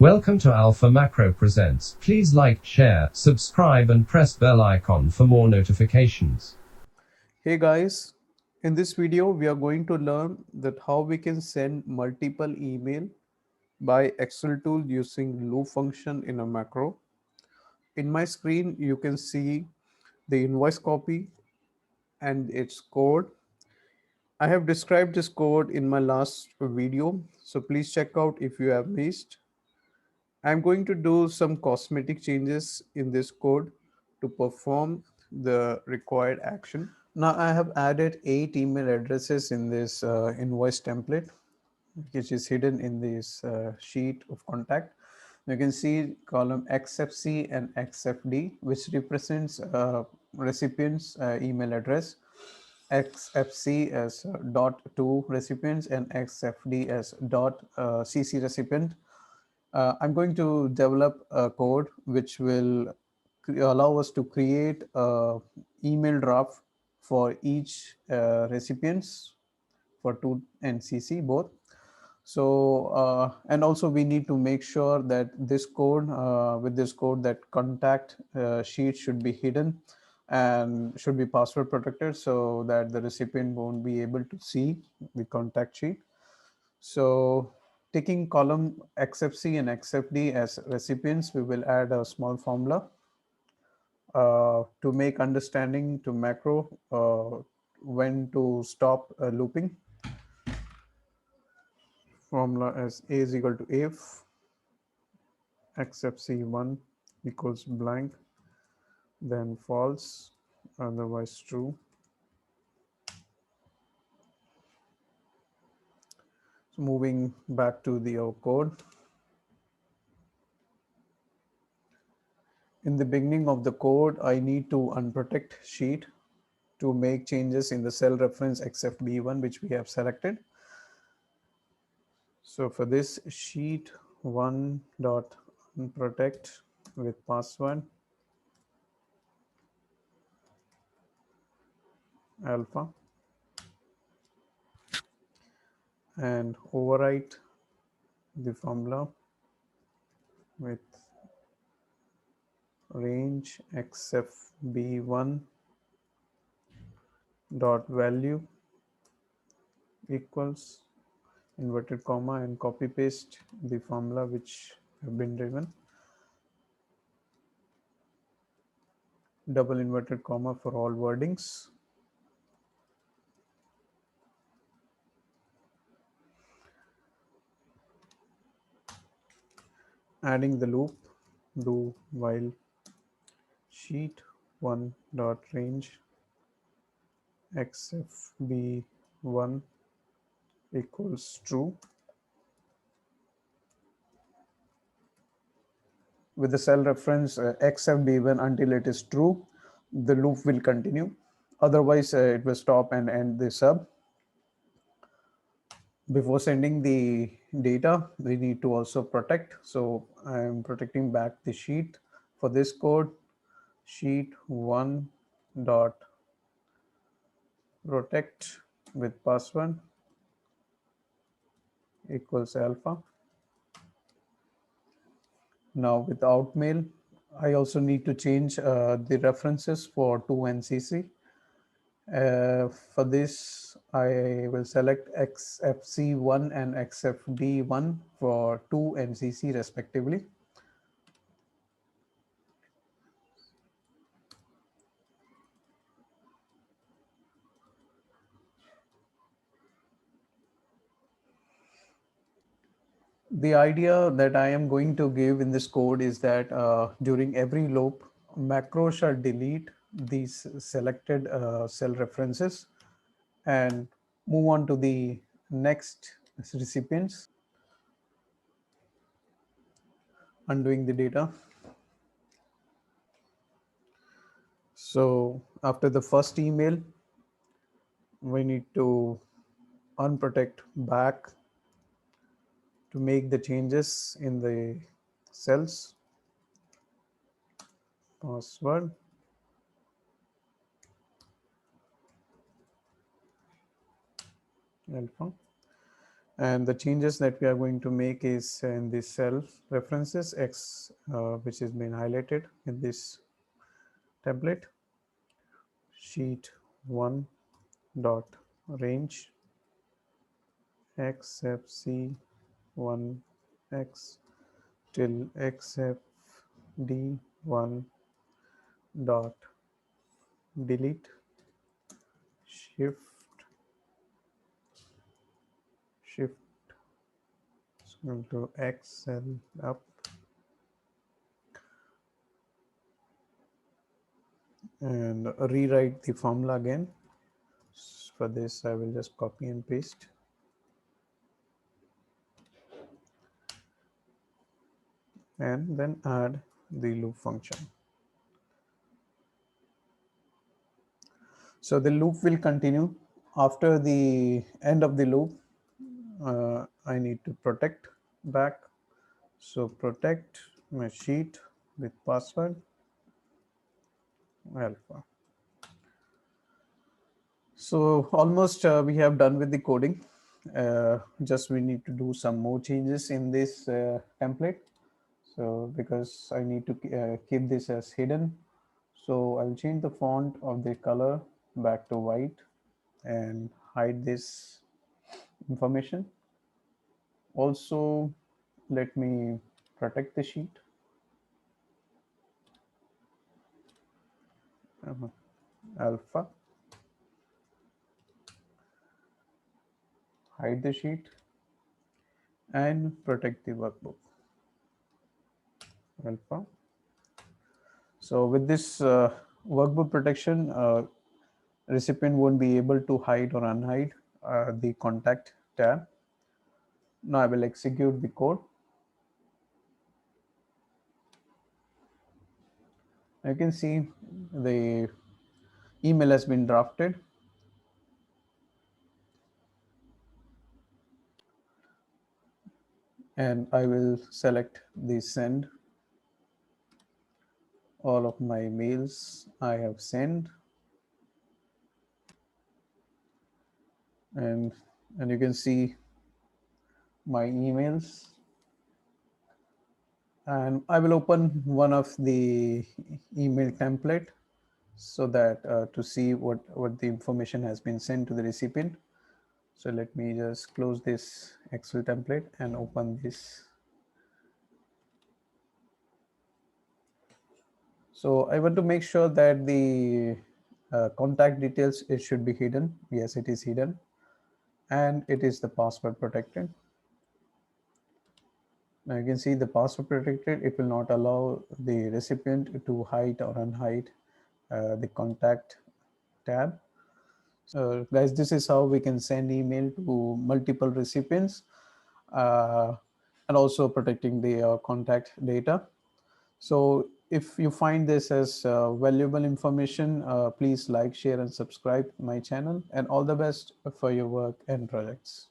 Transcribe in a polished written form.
Welcome to Alpha Macro Presents. Please like, share, subscribe and press bell icon for more notifications. Hey guys, in this video we are going to learn that how we can send multiple email by Excel tool using loop function in a macro. In my screen you can see the invoice copy and its code. I have described this code in my last video, so please check out if you have missed. I'm going to do some cosmetic changes in this code to perform the required action. Now I have added 8 email addresses in this invoice template, which is hidden in this sheet of contact. You can see column XFC and XFD, which represents recipient's email address. XFC as dot to recipients and XFD as dot CC recipient. I'm going to develop a code which will allow us to create a email draft for each recipients for to and CC both. So and also we need to make sure that this code with this code that contact sheet should be hidden and should be password protected so that the recipient won't be able to see the contact sheet. So taking column XFC and XFD as recipients, we will add a small formula to make understanding to macro when to stop looping. Formula as A is equal to if XFC1 equals blank, then false, otherwise true. So moving back to the code. In the beginning of the code, I need to unprotect sheet to make changes in the cell reference except B1, which we have selected. So for this, sheet 1 dot unprotect with password alpha, and overwrite the formula with range xfb1 dot value equals inverted comma, and copy paste the formula which have been driven, double inverted comma for all wordings. Adding the loop, do while sheet 1 dot range xfb1 equals true. With the cell reference xfb1 until it is true, the loop will continue. Otherwise, it will stop and end the sub. Before sending the data, we need to also protect. So I'm protecting back the sheet. For this code, sheet 1 dot protect with password equals alpha. Now without mail, I also need to change the references for 2 and CC. For this, I will select XFC1 and XFD1 for 2 and CC respectively. The idea that I am going to give in this code is that during every loop, macro shall delete these selected cell references and move on to the next recipients, undoing the data. So after the first email, we need to unprotect back to make the changes in the cells, password, alpha, And the changes that we are going to make is in this cell references X, which has been highlighted in this template. Sheet 1 dot range xfc 1 x till xfd 1 dot delete shift scroll to x cell up and rewrite the formula again. For this I will just copy and paste and then add the loop function. So the loop will continue. After the end of the loop, I need to protect back. So protect my sheet with password alpha. So almost we have done with the coding. Just we need to do some more changes in this template. So because I need to keep this as hidden. So I'll change the font of the color back to white and hide this information. Also, let me protect the sheet. Alpha, hide the sheet and protect the workbook. Alpha. So with this workbook protection, recipient won't be able to hide or unhide the contact tab. Now I will execute the code. You can see the email has been drafted. And I will select the send. All of my mails I have sent. And you can see my emails. And I will open one of the email template so that to see what the information has been sent to the recipient. So let me just close this Excel template and open this. So I want to make sure that the contact details, it should be hidden. Yes, it is hidden. And it is the password protected. Now you can see the password protected. It will not allow the recipient to hide or unhide the contact tab. Guys, this is how we can send email to multiple recipients uh, and also protecting the contact data. So if you find this as valuable information, please like, share, and subscribe my channel. And all the best for your work and projects.